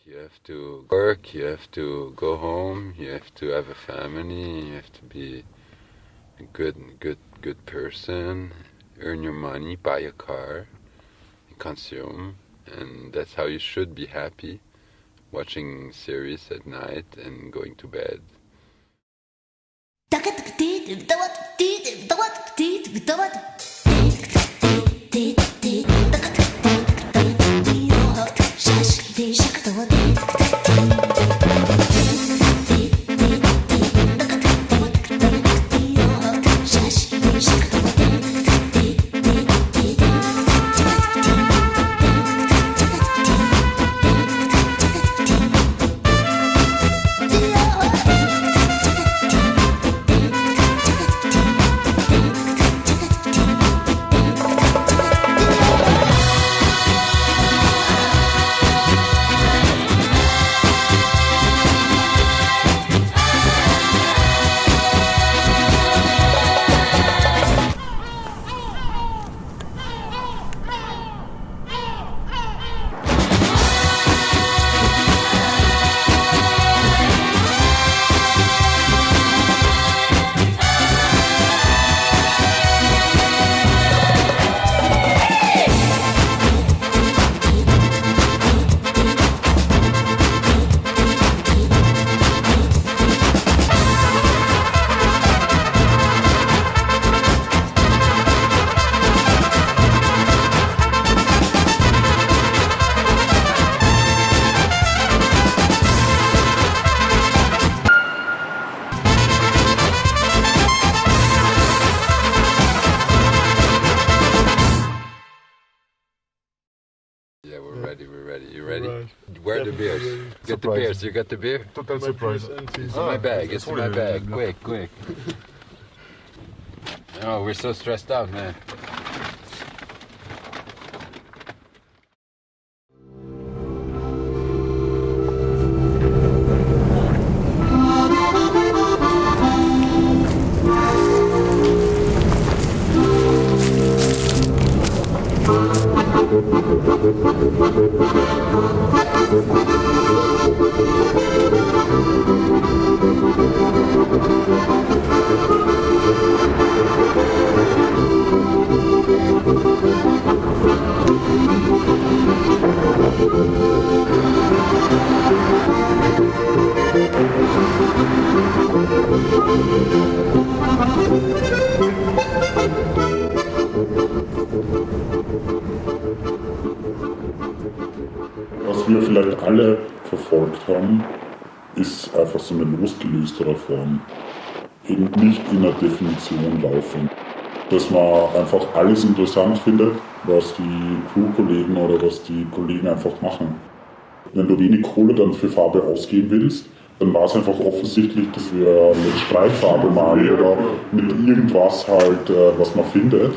You have to work, you have to go home, you have to have a family, you have to be a good person, earn your money, buy a car, consume, and that's how you should be happy, watching series at night and going to bed. Yeah, we're ready. You ready? Right. Where are the beers? Get the beers. You got the beer? Total surprise. It's in my bag. It's in my bag. Quick. Oh, we're so stressed out, man. Was wir vielleicht alle verfolgt haben, ist einfach so eine losgelöstere Form. Eben nicht in der Definition laufen. Dass man einfach alles interessant findet, was die Crew-Kollegen oder was die Kollegen einfach machen. Wenn du wenig Kohle dann für Farbe ausgeben willst, dann war es einfach offensichtlich, dass wir mit Streitfarbe malen oder mit irgendwas halt, was man findet.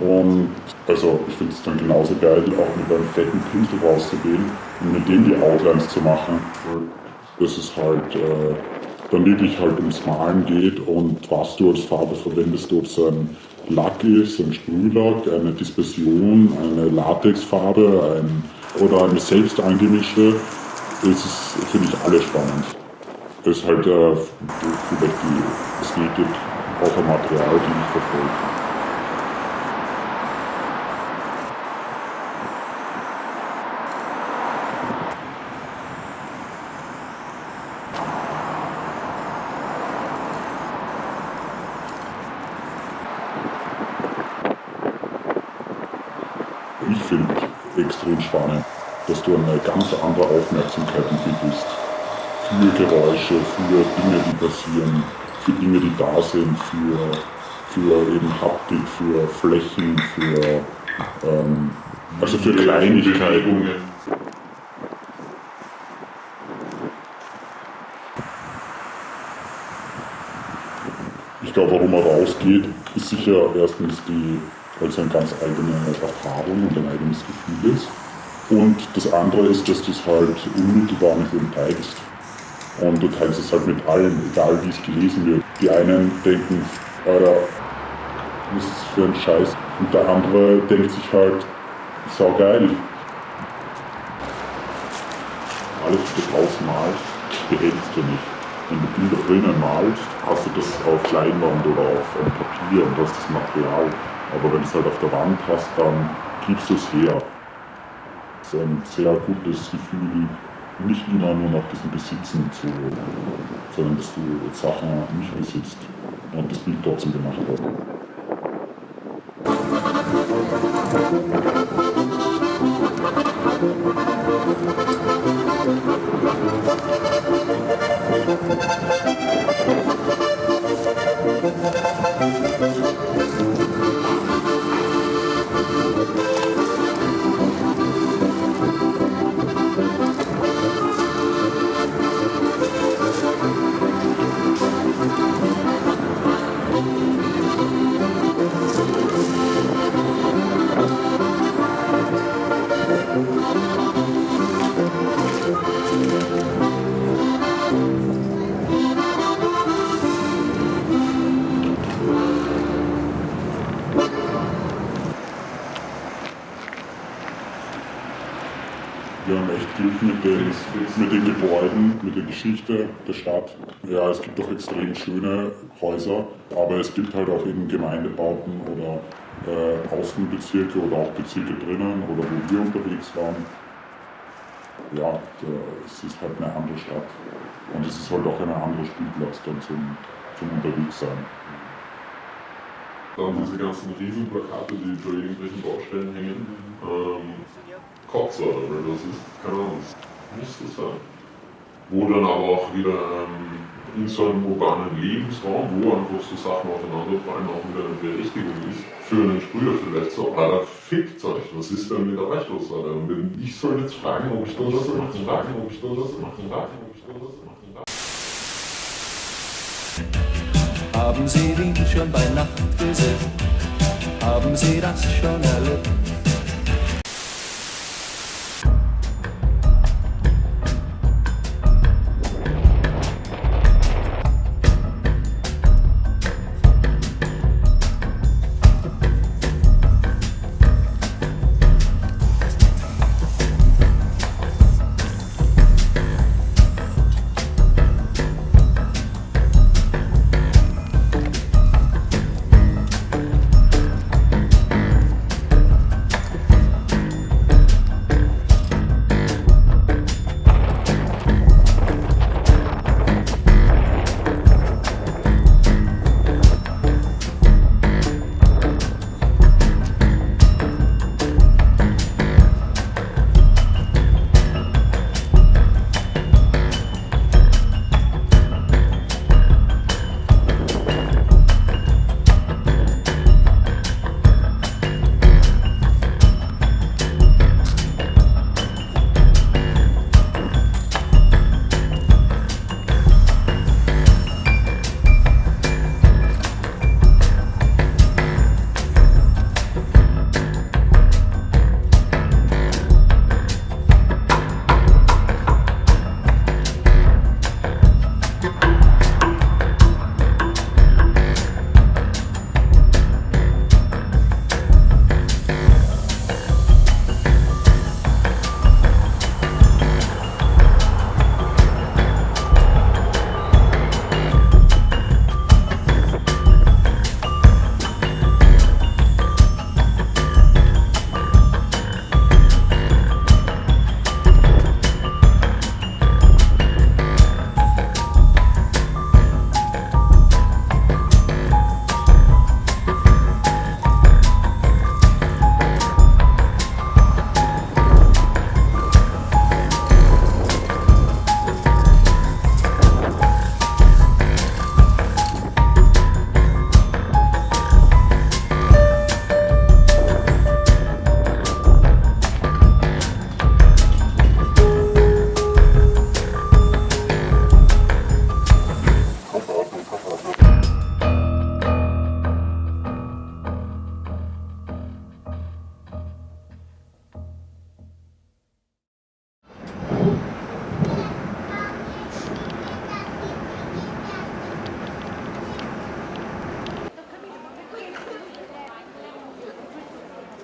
Und also ich finde es dann genauso geil, auch mit einem fetten Pinsel rauszugehen und mit dem die Outlines zu machen. Dass es halt dann wirklich halt ums Malen geht und was du als Farbe verwendest, ob es ein Lack ist, ein Sprühlack, eine Dispersion, eine Latexfarbe oder eine selbst eingemischte, das finde ich alles spannend. Das ist halt vielleicht die Ästhetik, auch ein Material, die ich verfolge. Ich finde extrem spannend, dass du eine ganz andere Aufmerksamkeit entwickelst. Für Geräusche, für Dinge, die passieren, für Dinge, die da sind, für eben Haptik, für Flächen, also für Kleinigkeiten. Ich glaube, warum er rausgeht, ist sicher erstens weil es eine ganz eigene Erfahrung und ein eigenes Gefühl ist. Und das andere ist, dass du es halt unmittelbar mit dem teilst. Und du teilst es halt mit allen, egal wie es gelesen wird. Die einen denken, Alter, was ist das für ein Scheiß? Und der andere denkt sich halt, saugeil. alles, was du draußen malst, behältst du nicht. Wenn du Bilder drinnen malst, hast du das auf Leinwand oder auf Papier und hast das Material. Aber wenn du es halt auf der Wand hast, dann gibst du es her. Das ist ein sehr gutes Gefühl, nicht immer nur nach diesem Besitzen zu, sondern dass du Sachen nicht besitzt und das Bild trotzdem gemacht hast. Wir haben echt Glück mit den Gebäuden, mit der Geschichte der Stadt. Ja, es gibt doch extrem schöne Häuser, aber es gibt halt auch eben Gemeindebauten oder Außenbezirke oder auch Bezirke drinnen oder wo wir unterwegs waren. Ja, es ist halt eine andere Stadt und es ist halt auch eine andere Spielplatz dann zum Unterwegssein. Dann diese ganzen Riesenplakate, die bei irgendwelchen Baustellen hängen. Kotzer, weil das ist, keine Ahnung, das muss das sein. Wo dann aber auch wieder in so einem urbanen Lebensraum, wo einfach so Sachen aufeinanderfallen, auch wieder eine Berechtigung ist, für einen Sprüher vielleicht so, Alter, fickt euch, was ist denn mit euch los, Alter? Und wenn ich soll jetzt fragen, ob ich da was machen darf, ob ich da was machen darf, ob ich da was machen darf. Haben Sie Wien schon bei Nacht gesehen? Haben Sie das schon erlebt?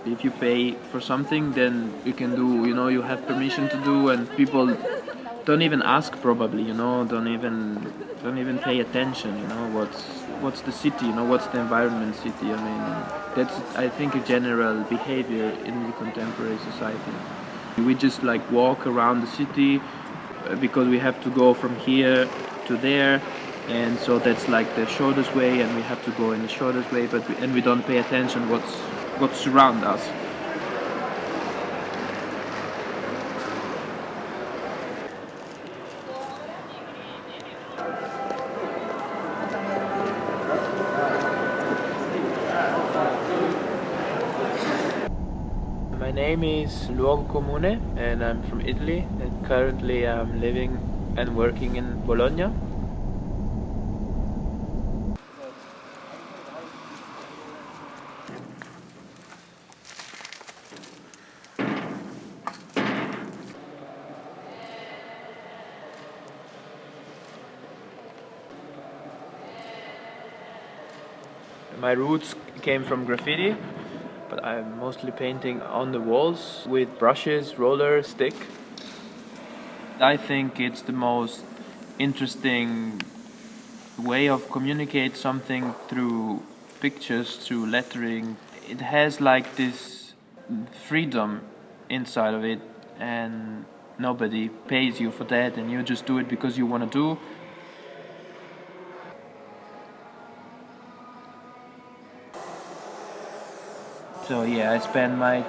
If you pay for something, then you can do, you know, you have permission to do, and people don't even ask probably, don't even pay attention, what's the city, what's the environment city. I mean, that's, I think, a general behavior in the contemporary society. We just like walk around the city because we have to go from here to there, and so that's like the shortest way, and we have to go in the shortest way, and we don't pay attention what's around us. My name is Luogo Comune, and I'm from Italy, and currently I'm living and working in Bologna. My roots came from graffiti, but I'm mostly painting on the walls with brushes, roller, stick. I think it's the most interesting way of communicate something through pictures, through lettering. It has like this freedom inside of it, and nobody pays you for that, and you just do it because you want to do. So yeah, I spend my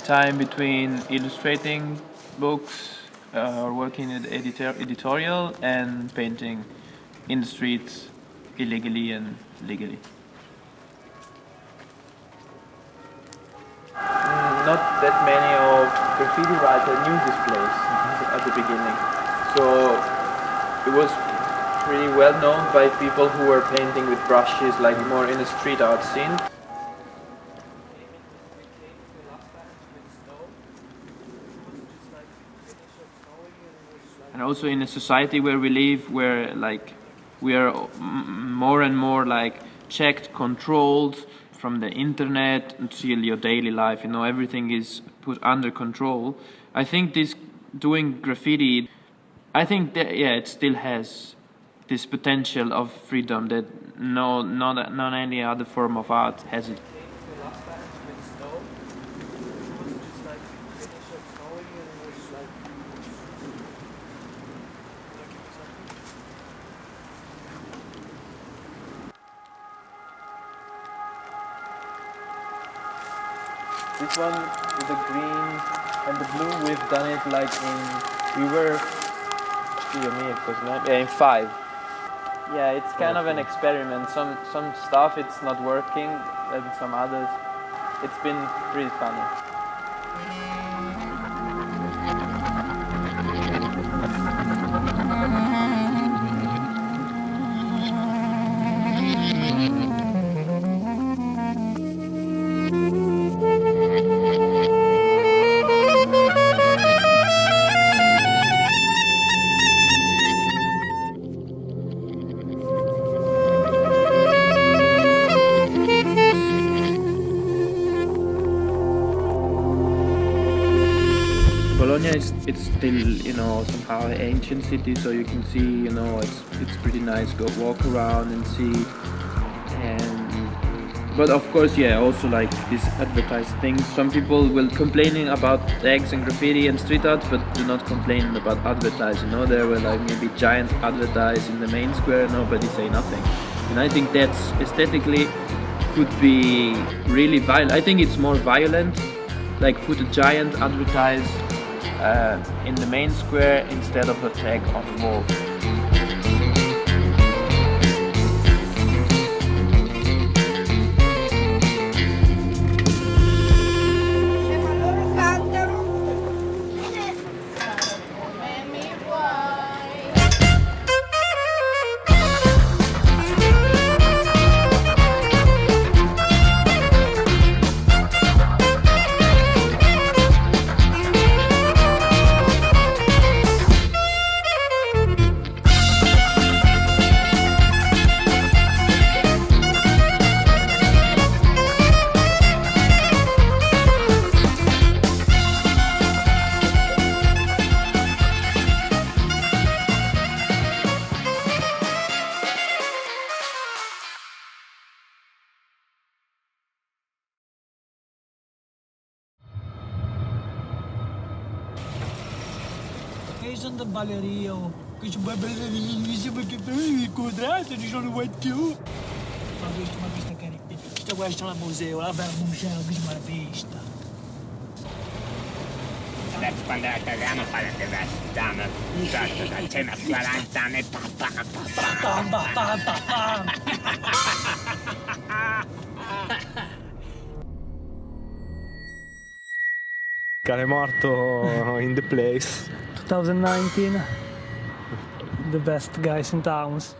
time between illustrating books or working in editorial and painting in the streets illegally and legally. Not that many of graffiti writers knew this place at the beginning. So it was pretty well known by people who were painting with brushes, like more in the street art scene. And also in a society where we live, where like we are more and more like checked, controlled from the internet until your daily life, everything is put under control. I think this doing graffiti, I think that it still has this potential of freedom that not any other form of art has it. This one with the green and the blue, we've done it like in 5. Yeah, it's kind of an experiment. Some stuff it's not working, and some others it's been pretty funny. Bologna it's still somehow an ancient city, so you can see it's pretty nice. Go walk around and see, but of course also like these advertised things. Some people will complaining about tags and graffiti and street art, but do not complain about advertising. There were like maybe giant advertise in the main square, nobody say nothing, and I think that's aesthetically could be really violent. I think it's more violent, like put a giant advertise in the main square instead of a tag on the wall. Quels sont de Valerio? Que je me quadrato, die zo'n white kill. Ma vista che sta guardando al museo, la bella museo che mi ha vista. Adesso quando la cagano fa la cagazione. Certo, da cena 40 anni. Cane Morto in the place. 2019, the best guys in towns.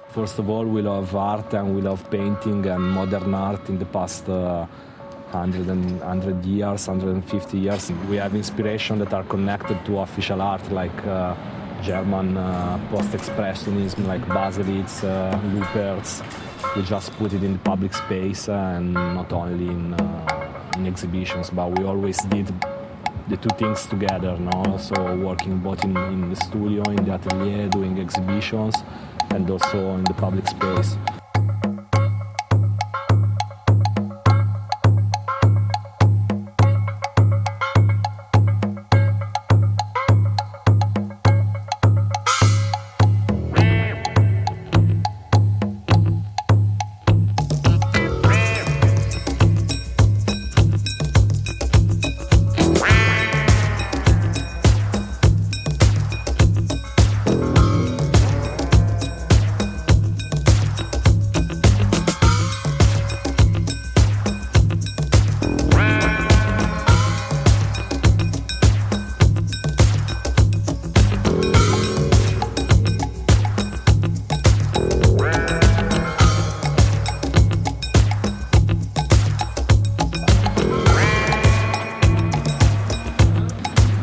First of all, we love art and we love painting and modern art in the past 100 years, 150 years. We have inspiration that are connected to official art like German post-expressionism like Baselitz, Lupertz. We just put it in the public space and not only in exhibitions, but we always did the two things together, no? So working both in the studio, in the atelier, doing exhibitions, and also in the public space.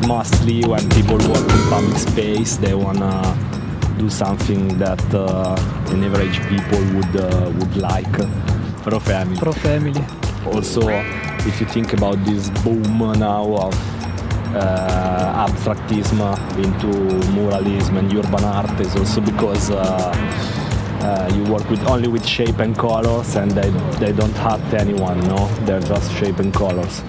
Mostly when people work in public space, they wanna do something that an average people would like. Pro family. Pro family. Also, if you think about this boom now of abstractism into muralism and urban art, is also because you work only with shape and colors, and they don't hurt anyone, no? They're just shape and colors.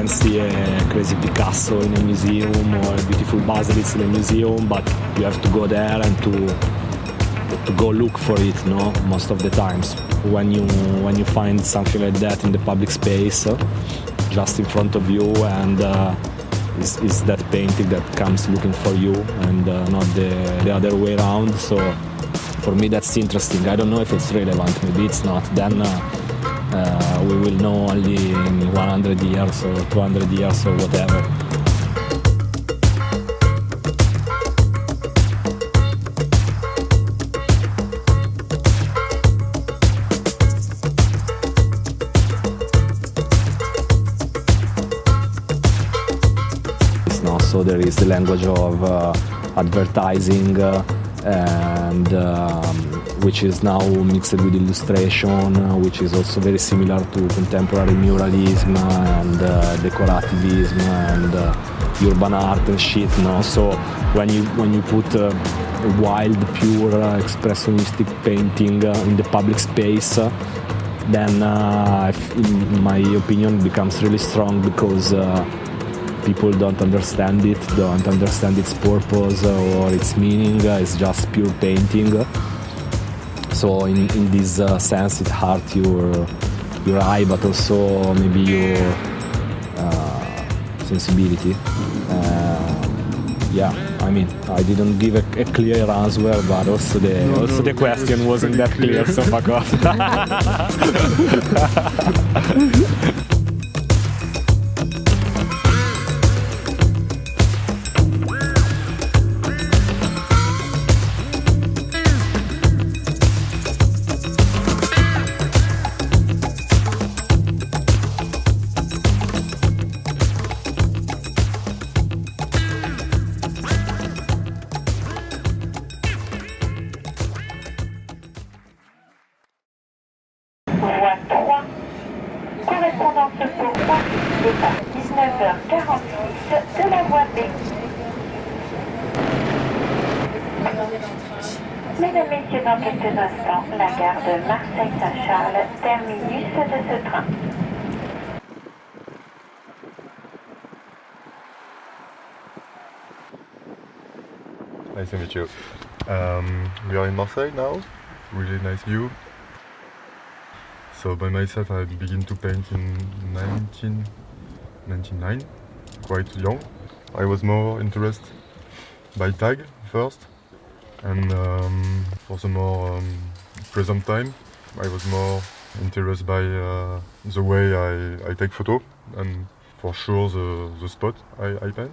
See a crazy Picasso in a museum or a beautiful Baselitz in a museum, but you have to go there and to go look for it, no? Most of the times when you find something like that in the public space, just in front of you, and is that painting that comes looking for you, and not the other way around. So for me that's interesting. I don't know if it's relevant, maybe it's not. Then we will know only in 100 years or 200 years or whatever. So there is the language of advertising and which is now mixed with illustration, which is also very similar to contemporary muralism and decorativism and urban art and shit, no? So when you put wild, pure, expressionistic painting in the public space, then in my opinion it becomes really strong, because people don't understand it, don't understand its purpose or its meaning. It's just pure painting. So in this sense it hurts your eye, but also maybe your sensibility. Yeah, I mean, I didn't give a clear answer, but also the question wasn't that clear, so fuck off. correspondance pour Paris départ 19h46 de la voie B. Mesdames, Messieurs, dans quelques instants, la gare de Marseille-Saint-Charles, terminus de ce train. Nice to meet you. We are in Marseille now. Really nice view. So by myself, I began to paint in 1999, quite young. I was more interested by tag first, and for the more present time, I was more interested by the way I take photo, and for sure the spot I paint.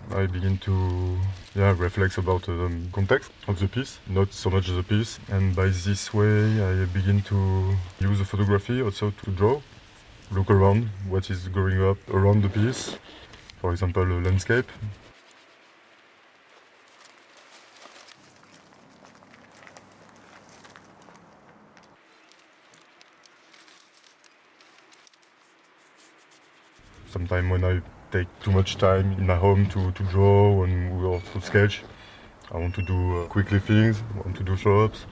I begin to reflect about the context of the piece, not so much the piece, and by this way I begin to use the photography also to draw, look around what is going up around the piece, for example a landscape. Sometimes when I take too much time in my home to draw and or to sketch, I want to do quickly things, I want to do throw-ups,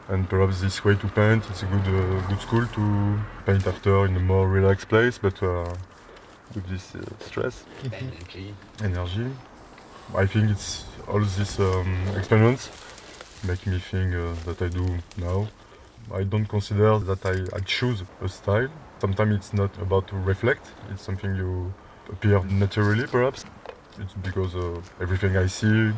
and perhaps this way to paint, it's a good school to paint after in a more relaxed place, but with this stress, energy. I think it's all this experience make me think that I do now. I don't consider that I choose a style. Sometimes it's not about to reflect, it's something you appear naturally perhaps. It's because everything I see,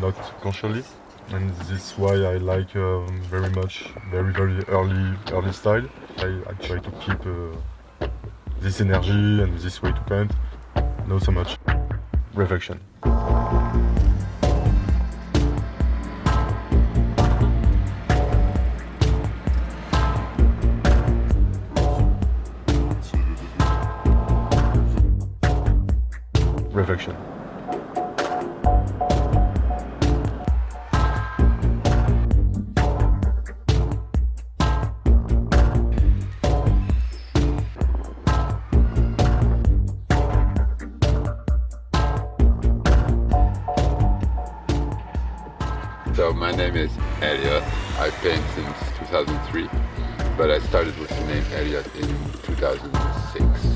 not consciously. And this is why I like very much, very early style. I try to keep this energy and this way to paint. Not so much reflection. Reflection. So my name is Eliote. I paint since 2003, but I started with the name Eliote in 2006.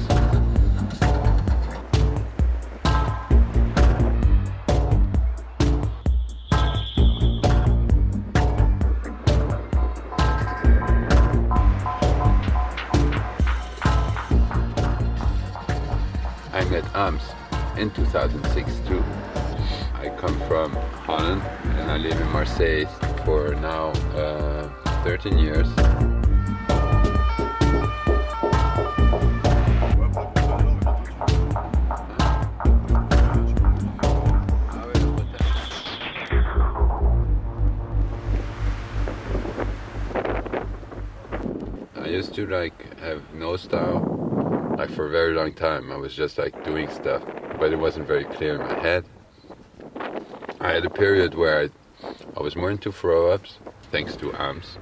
I met Ams in 2006 too. I come from Holland and I live in Marseille for now 13 years. I used to have no style. For a very long time I was just doing stuff, but it wasn't very clear in my head. I had a period where I was more into throw-ups, thanks to AMS.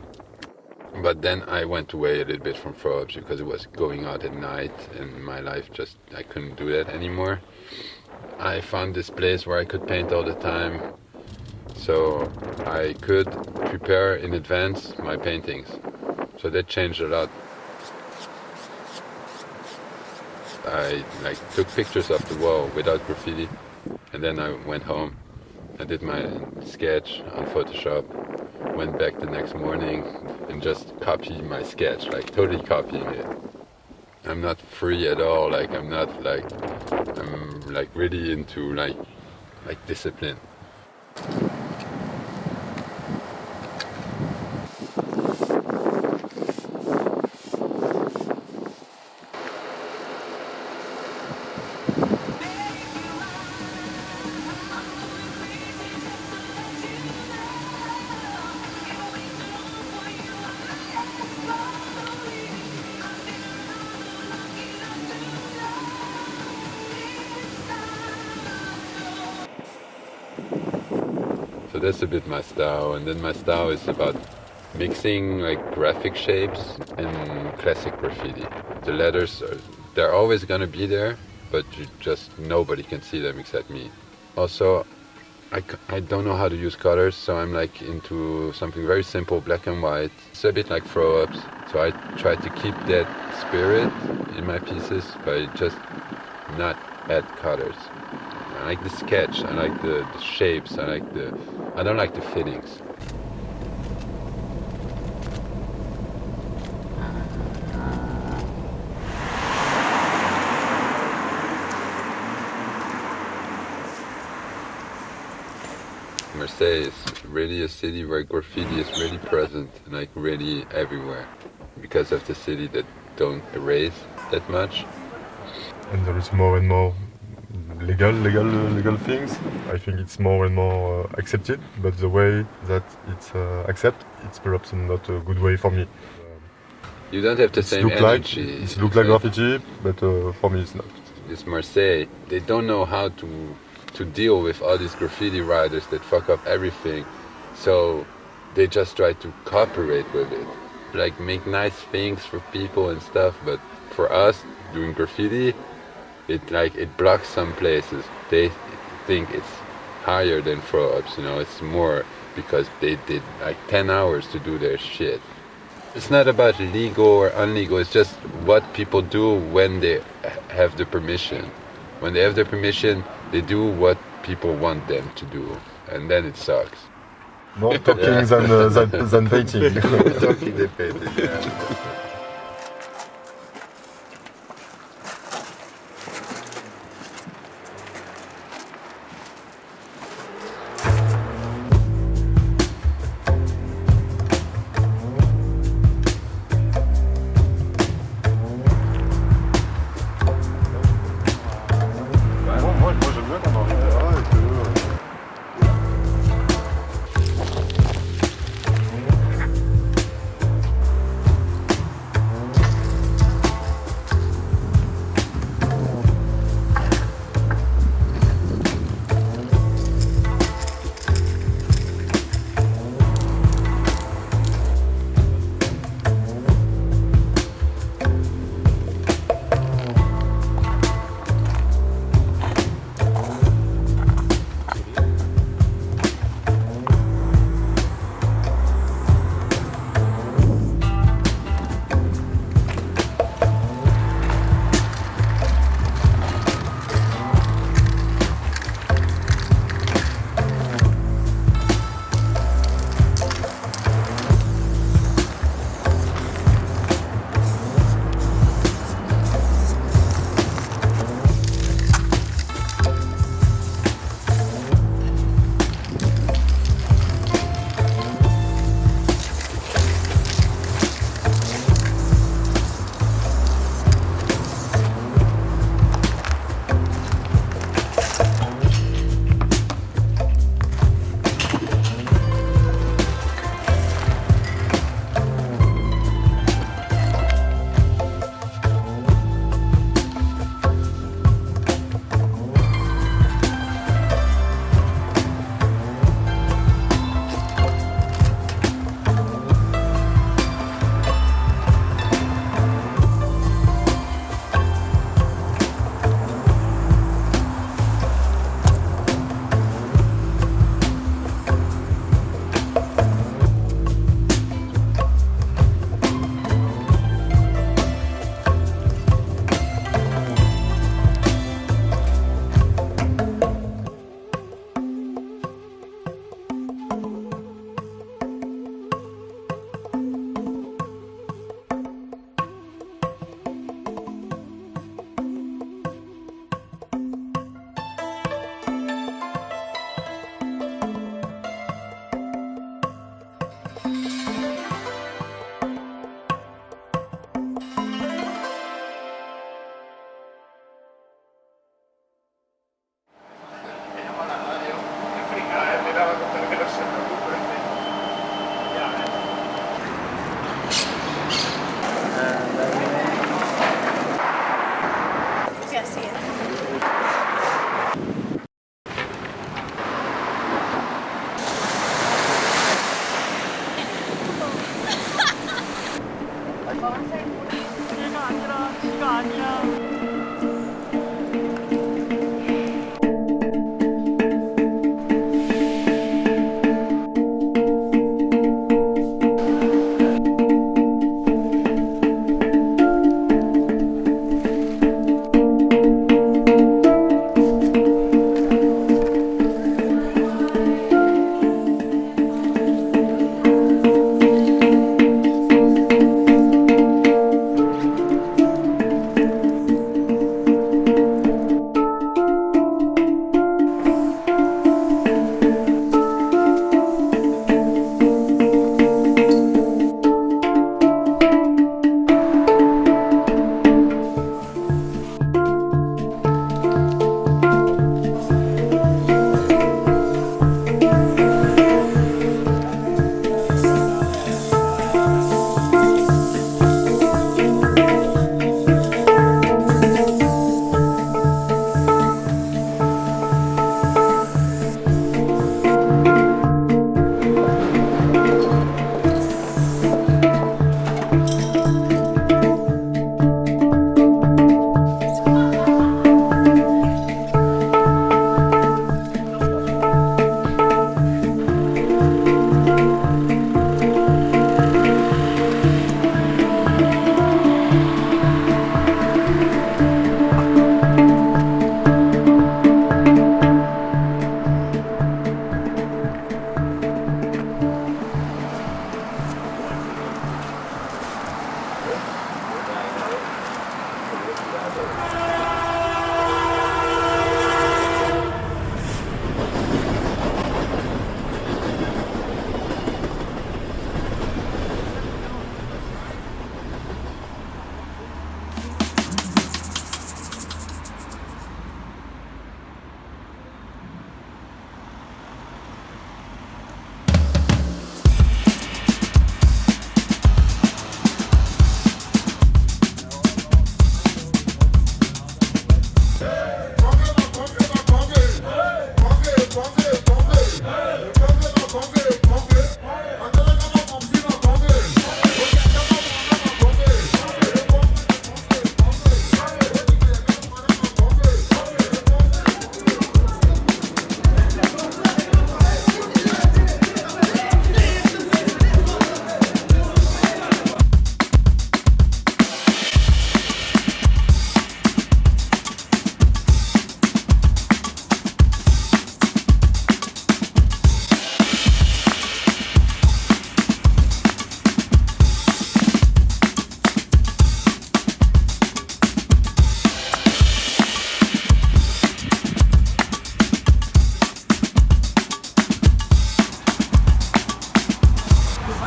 But then I went away a little bit from throw-ups because it was going out at night and my life I couldn't do that anymore. I found this place where I could paint all the time, so I could prepare in advance my paintings. So that changed a lot. I took pictures of the wall without graffiti, and then I went home. I did my sketch on Photoshop, went back the next morning and just copied my sketch, totally copying it. I'm not free at all, I'm not I'm really into discipline. So that's a bit my style, and then my style is about mixing like graphic shapes and classic graffiti. The letters they're always gonna be there, but nobody can see them except me. Also, I don't know how to use colors, so I'm like into something very simple, black and white. It's a bit like throw-ups, so I try to keep that spirit in my pieces by just not add colors. I like the sketch, I like the shapes, I don't like the fittings. Marseille is really a city where graffiti is really present and like really everywhere because of the city that don't erase that much. And there is more and more legal things. I think it's more and more accepted, but the way that it's accepted, it's perhaps not a good way for me. You don't have the same energy. It looks like graffiti, but for me it's not. It's Marseille. They don't know how to deal with all these graffiti writers that fuck up everything, so they just try to cooperate with it, like make nice things for people and stuff. But for us doing graffiti, it blocks some places. They think it's higher than throw-ups, it's more because they did like 10 hours to do their shit. It's not about legal or illegal, it's just what people do when they have the permission. When they have the permission, they do what people want them to do, and then it sucks. More talking than painting. Talking than painting, yeah.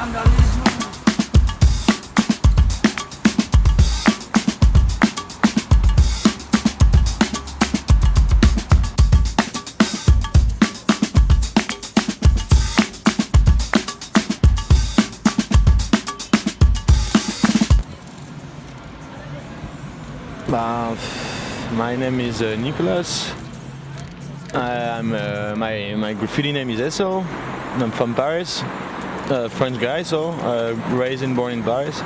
Vandalism. My name is Nicolas. My graffiti name is Esso. I'm from Paris, French guy, so raised and born in Paris.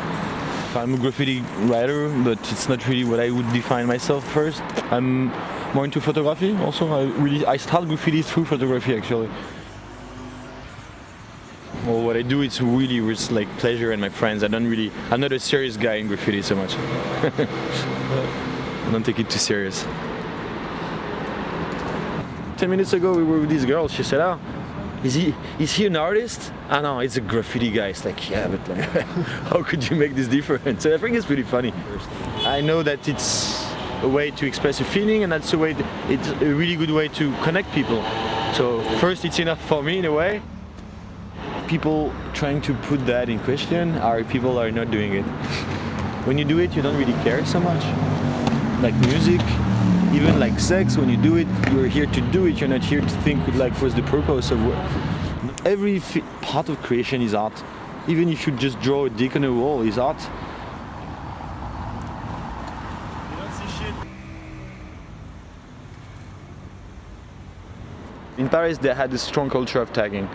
I'm a graffiti writer, but it's not really what I would define myself first. I'm more into photography also. I start graffiti through photography actually. Well, what I do is really with like pleasure and my friends. I'm not a serious guy in graffiti so much. I don't take it too serious. 10 minutes ago we were with this girl, she said, "Oh, is he an artist?" "Ah no, it's a graffiti guy." It's like, yeah, but like, how could you make this difference? So I think it's pretty funny. I know that it's a way to express a feeling, and it's a really good way to connect people. So first, it's enough for me in a way. People trying to put that in question are people are not doing it. When you do it, you don't really care so much. Like music, even like sex, when you do it, you're here to do it. You're not here to think like what's the purpose of what. Every part of creation is art. Even if you just draw a dick on a wall, is art. You don't see shit. In Paris, they had a strong culture of tagging.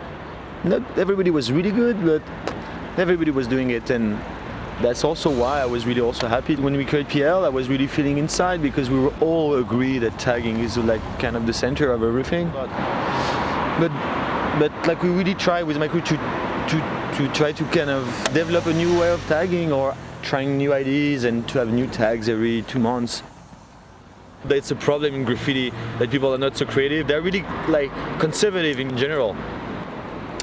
Not everybody was really good, but everybody was doing it, and that's also why I was really also happy when we created PL. I was really feeling inside because we were all agree that tagging is like kind of the center of everything. But like we really try with my crew to try to kind of develop a new way of tagging or trying new ideas and to have new tags every 2 months. That's a problem in graffiti that people are not so creative. They're really like conservative in general.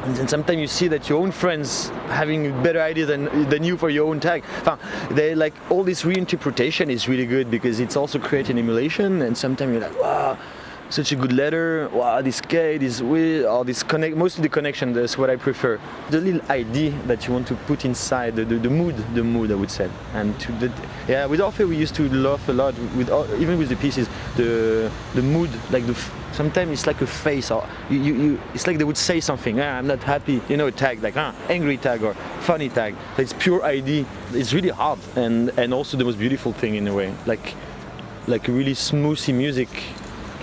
And sometimes you see that your own friends having better ideas than you for your own tag. They like all this reinterpretation is really good because it's also creating emulation. And sometimes you're like, wow, such a good letter. Wow, this K, this way, all this connect. Mostly the connection. That's what I prefer. The little idea that you want to put inside the mood I would say. And with Orphe we used to laugh a lot with even with the pieces. The mood, like sometimes it's like a face, or it's like they would say something. I'm not happy, a tag like angry tag or funny tag. It's pure ID. It's really hard, and also the most beautiful thing in a way, like really smoothy music.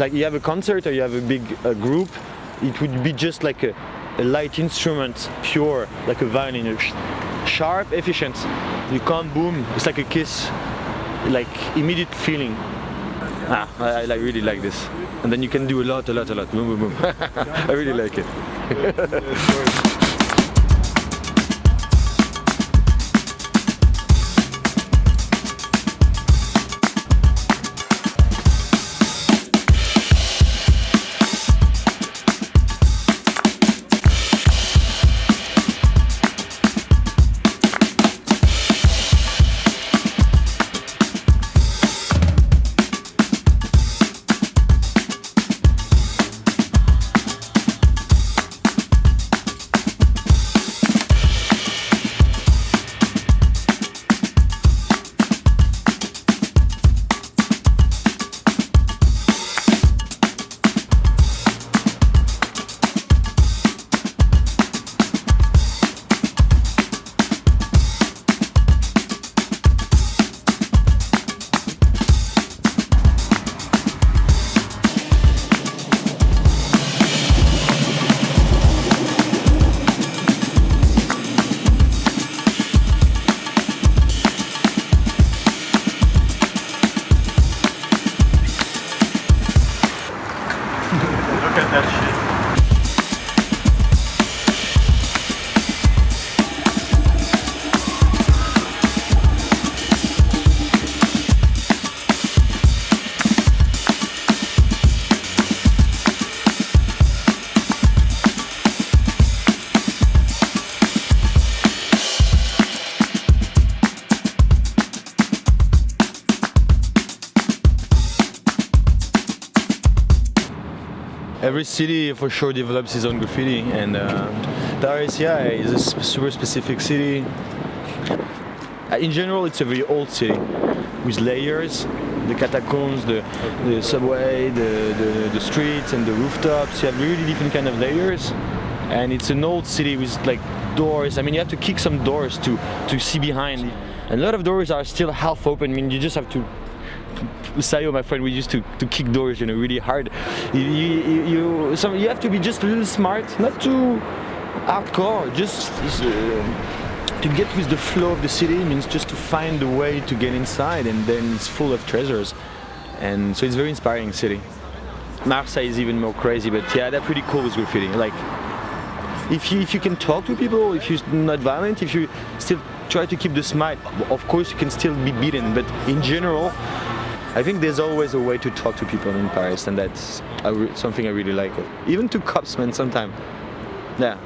Like you have a concert or you have a big group, it would be just like a light instrument, pure, like a violin, sharp, efficient. You can't boom. It's like a kiss, like immediate feeling. I really like this. And then you can do a lot. Boom, boom, boom. I really like it. Every city for sure develops its own graffiti, and Paris, yeah, is a super specific city. In general, it's a very old city with layers, the catacombs, the subway, the streets and the rooftops. You have really different kind of layers, and it's an old city with like doors. I mean, you have to kick some doors to see behind. And a lot of doors are still half open. I mean, you just have to. Sayo, my friend, we used to kick doors, really hard. You have to be just a little smart, not too hardcore, just to get with the flow of the city. Means just to find a way to get inside, and then it's full of treasures. And so it's a very inspiring city. Marseille is even more crazy, but yeah, they're pretty cool with graffiti. Like, if you can talk to people, if you're not violent, if you still try to keep the smile, of course you can still be beaten, but in general, I think there's always a way to talk to people in Paris, and that's something I really like. Even to cops, man, sometimes. Yeah.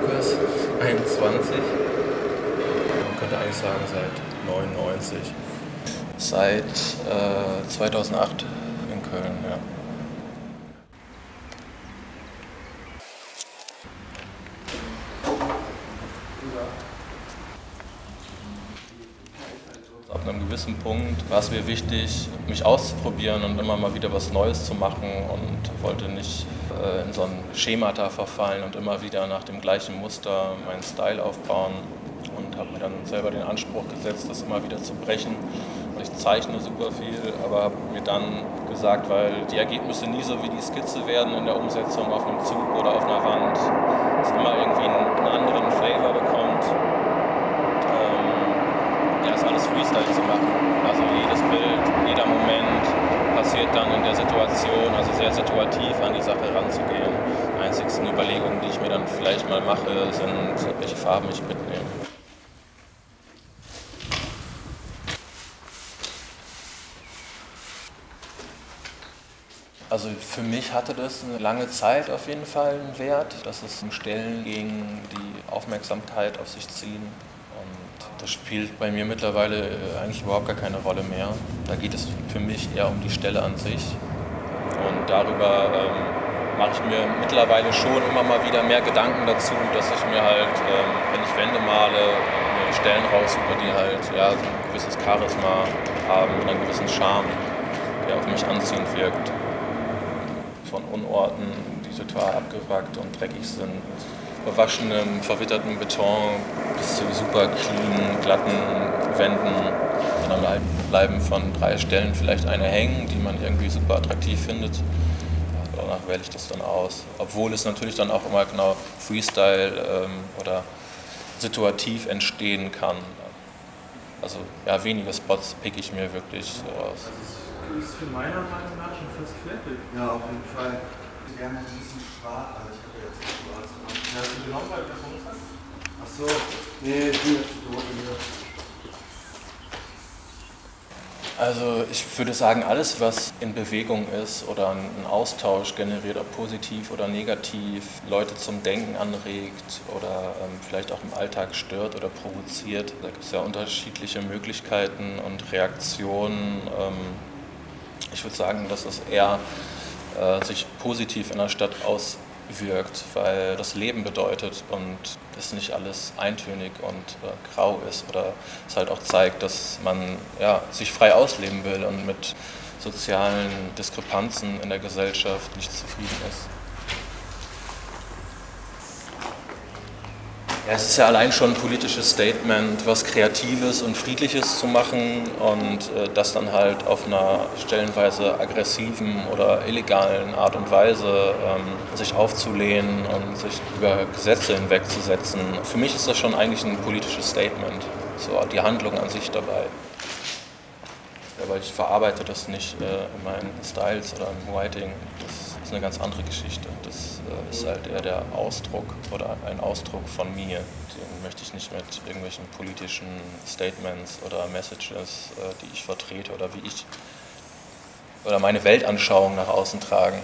Lukas, 21. Man könnte eigentlich sagen seit 99. Seit 2008 in Köln, ja. Ab einem gewissen Punkt war es mir wichtig, mich auszuprobieren und immer mal wieder was Neues zu machen und wollte nicht in so ein Schemata verfallen und immer wieder nach dem gleichen Muster meinen Style aufbauen und habe mir dann selber den Anspruch gesetzt, das immer wieder zu brechen. Ich zeichne super viel, aber habe mir dann gesagt, weil die Ergebnisse nie so wie die Skizze werden in der Umsetzung auf einem Zug oder auf einer Wand, es immer irgendwie einen anderen Flavor bekommt. Ist alles Freestyle zu machen. Also jedes Bild, jeder Moment passiert dann in der Situation, also sehr situativ an die Sache ranzugehen. Die einzigsten Überlegungen, die ich mir dann vielleicht mal mache, sind, welche Farben ich mitnehme. Also für mich hatte das eine lange Zeit auf jeden Fall einen Wert, dass es um Stellen ging, die Aufmerksamkeit auf sich ziehen. Das spielt bei mir mittlerweile eigentlich überhaupt gar keine Rolle mehr. Da geht es für mich eher um die Stelle an sich. Und darüber mache ich mir mittlerweile schon immer mal wieder mehr Gedanken dazu, dass ich mir halt, wenn ich Wände male, mir Stellen raussuche, die halt so ein gewisses Charisma haben, einen gewissen Charme, der auf mich anziehend wirkt. Von Unorten, die total abgewrackt und dreckig sind, verwaschenem, verwittertem Beton bis zu super clean, glatten Wänden. Und dann bleiben von 3 Stellen vielleicht eine hängen, die man irgendwie super attraktiv findet. Danach wähle ich das dann aus. Obwohl es natürlich dann auch immer genau Freestyle oder situativ entstehen kann. Also ja, wenige Spots picke ich mir wirklich so aus. Das ist für meiner Meinung nach schon fast fertig. Ja, auf jeden Fall. Gerne ein bisschen schwarz, also ich habe ja jetzt nicht schwarz gemacht. Hast du genommen bei der Bundestag? Achso, nee, ich bin jetzt zu doof hier. Also ich würde sagen, alles, was in Bewegung ist oder einen Austausch generiert, ob positiv oder negativ, Leute zum Denken anregt oder vielleicht auch im Alltag stört oder provoziert. Da gibt es ja unterschiedliche Möglichkeiten und Reaktionen. Ich würde sagen, dass es eher sich positiv in der Stadt auswirkt, weil das Leben bedeutet und es nicht alles eintönig und grau ist oder es halt auch zeigt, dass man sich frei ausleben will und mit sozialen Diskrepanzen in der Gesellschaft nicht zufrieden ist. Ja, es ist ja allein schon ein politisches Statement, was Kreatives und Friedliches zu machen und das dann halt auf einer stellenweise aggressiven oder illegalen Art und Weise sich aufzulehnen und sich über Gesetze hinwegzusetzen. Für mich ist das schon eigentlich ein politisches Statement, so die Handlung an sich dabei. Aber ich verarbeite das nicht in meinen Styles oder im Writing. Das ist eine ganz andere Geschichte. Das ist halt eher der Ausdruck oder ein Ausdruck von mir. Den möchte ich nicht mit irgendwelchen politischen Statements oder Messages, die ich vertrete oder wie ich oder meine Weltanschauung nach außen tragen.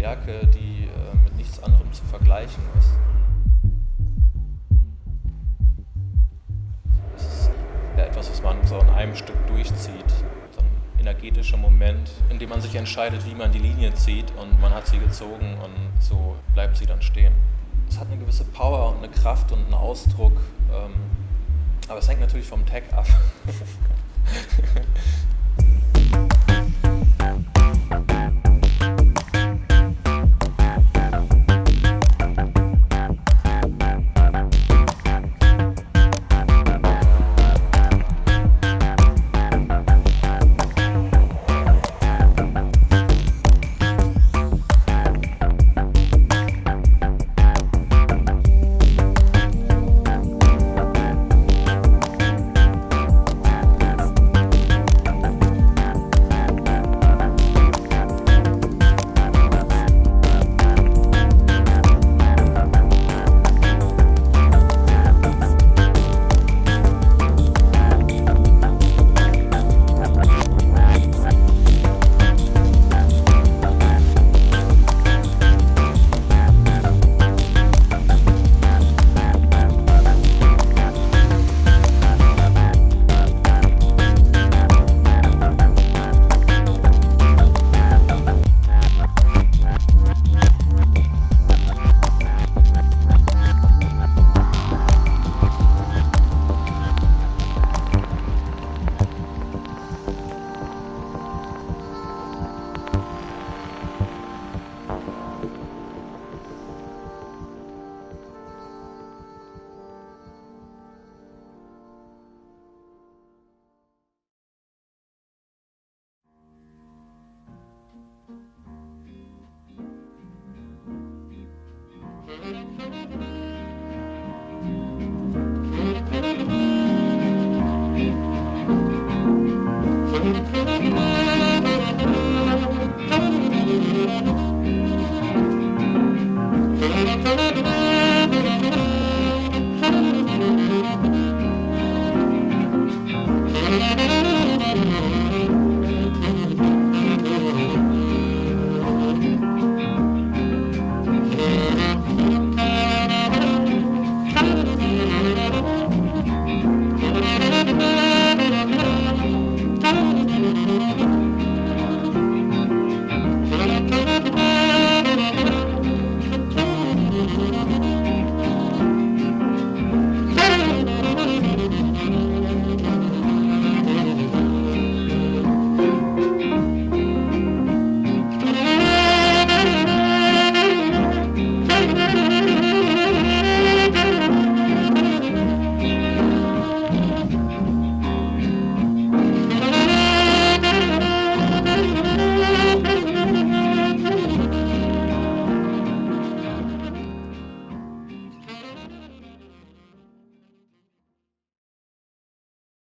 Stärke, die mit nichts anderem zu vergleichen ist. Es ist ja etwas, was man so in einem Stück durchzieht. So ein energetischer Moment, in dem man sich entscheidet, wie man die Linie zieht, und man hat sie gezogen und so bleibt sie dann stehen. Es hat eine gewisse Power und eine Kraft und einen Ausdruck, aber es hängt natürlich vom Tag ab.